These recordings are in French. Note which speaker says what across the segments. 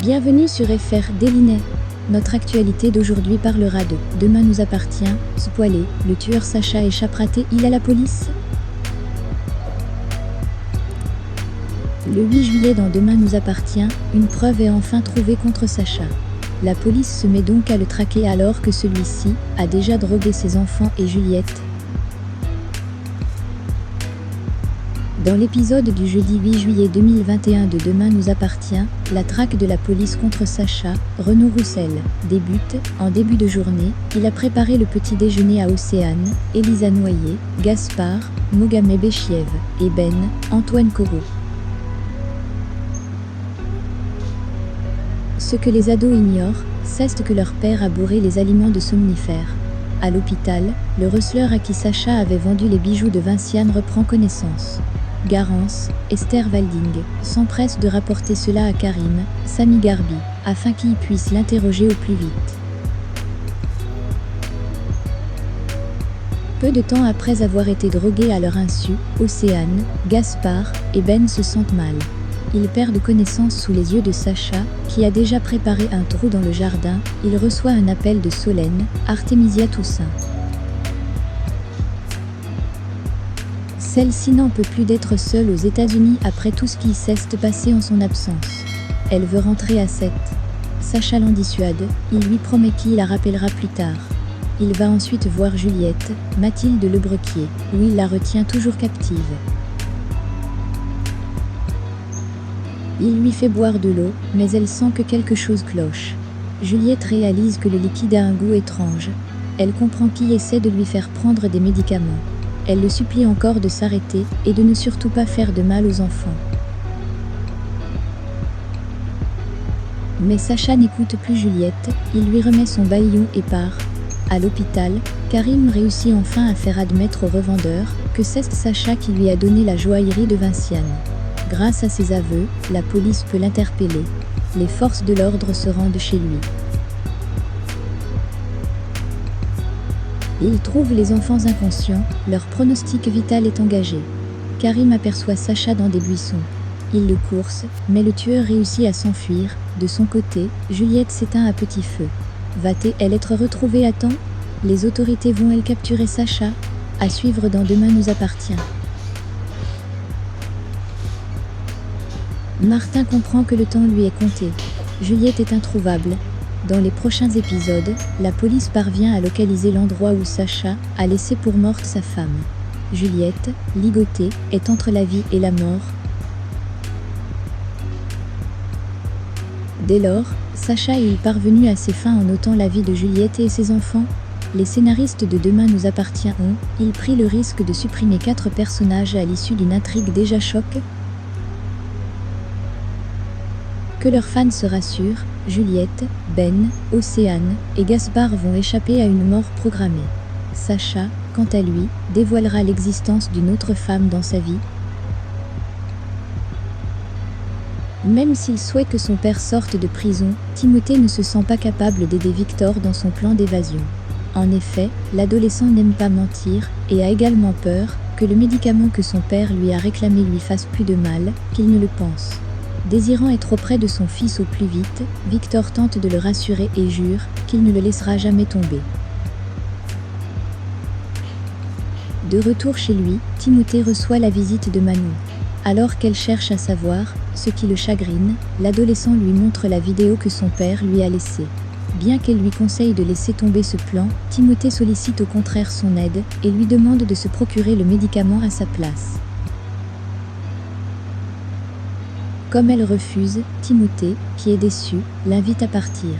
Speaker 1: Bienvenue sur FR Délinet. Notre actualité d'aujourd'hui parlera de « Demain nous appartient », spoilé, le tueur Sacha échappera-t-il à la police ? Le 8 juillet dans Demain nous appartient, une preuve est enfin trouvée contre Sacha. La police se met donc à le traquer alors que celui-ci a déjà drogué ses enfants et Juliette. Dans l'épisode du jeudi 8 juillet 2021 de Demain nous appartient, la traque de la police contre Sacha, Renaud Roussel, débute. En début de journée, il a préparé le petit déjeuner à Océane, Elisa Noyer, Gaspard, Mogamed Béchiev et Ben, Antoine Corot. Ce que les ados ignorent, c'est que leur père a bourré les aliments de somnifères. À l'hôpital, le receleur à qui Sacha avait vendu les bijoux de Vinciane reprend connaissance. Garance, Esther Walding, s'empresse de rapporter cela à Karim, Sami Garbi, afin qu'il puisse l'interroger au plus vite. Peu de temps après avoir été drogués à leur insu, Océane, Gaspard et Ben se sentent mal. Ils perdent connaissance sous les yeux de Sacha, qui a déjà préparé un trou dans le jardin. Il reçoit un appel de Solène, Artemisia Toussaint. Celle-ci n'en peut plus d'être seule aux États-Unis après tout ce qui s'est passé en son absence. Elle veut rentrer à 7. Sacha l'en dissuade, il lui promet qu'il la rappellera plus tard. Il va ensuite voir Juliette, Mathilde Lebrequier, où il la retient toujours captive. Il lui fait boire de l'eau, mais elle sent que quelque chose cloche. Juliette réalise que le liquide a un goût étrange. Elle comprend qu'il essaie de lui faire prendre des médicaments. Elle le supplie encore de s'arrêter et de ne surtout pas faire de mal aux enfants. Mais Sacha n'écoute plus Juliette, il lui remet son baillon et part. À l'hôpital, Karim réussit enfin à faire admettre au revendeur que c'est Sacha qui lui a donné la joaillerie de Vinciane. Grâce à ses aveux, la police peut l'interpeller. Les forces de l'ordre se rendent chez lui. Il trouve les enfants inconscients, leur pronostic vital est engagé. Karim aperçoit Sacha dans des buissons. Il le course, mais le tueur réussit à s'enfuir. De son côté, Juliette s'éteint à petit feu. Va-t-elle être retrouvée à temps ? Les autorités vont-elles capturer Sacha ? À suivre dans Demain nous appartient. Martin comprend que le temps lui est compté. Juliette est introuvable. Dans les prochains épisodes, la police parvient à localiser l'endroit où Sacha a laissé pour morte sa femme. Juliette, ligotée, est entre la vie et la mort. Dès lors, Sacha est-il parvenu à ses fins en ôtant la vie de Juliette et ses enfants ? Les scénaristes de Demain nous appartient ont-ils pris le risque de supprimer 4 personnages à l'issue d'une intrigue déjà choc ? Que leurs fans se rassurent, Juliette, Ben, Océane et Gaspard vont échapper à une mort programmée. Sacha, quant à lui, dévoilera l'existence d'une autre femme dans sa vie. Même s'il souhaite que son père sorte de prison, Timothée ne se sent pas capable d'aider Victor dans son plan d'évasion. En effet, l'adolescent n'aime pas mentir et a également peur que le médicament que son père lui a réclamé lui fasse plus de mal qu'il ne le pense. Désirant être auprès de son fils au plus vite, Victor tente de le rassurer et jure qu'il ne le laissera jamais tomber. De retour chez lui, Timothée reçoit la visite de Manon. Alors qu'elle cherche à savoir ce qui le chagrine, l'adolescent lui montre la vidéo que son père lui a laissée. Bien qu'elle lui conseille de laisser tomber ce plan, Timothée sollicite au contraire son aide et lui demande de se procurer le médicament à sa place. Comme elle refuse, Timothée, qui est déçu, l'invite à partir.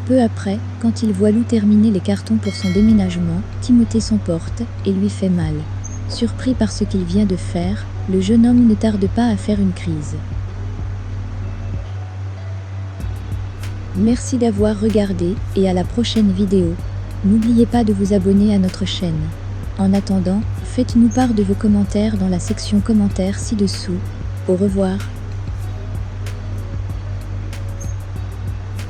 Speaker 1: Peu après, quand il voit Lou terminer les cartons pour son déménagement, Timothée s'emporte et lui fait mal. Surpris par ce qu'il vient de faire, le jeune homme ne tarde pas à faire une crise. Merci d'avoir regardé et à la prochaine vidéo. N'oubliez pas de vous abonner à notre chaîne. En attendant, faites-nous part de vos commentaires dans la section commentaires ci-dessous. Au revoir.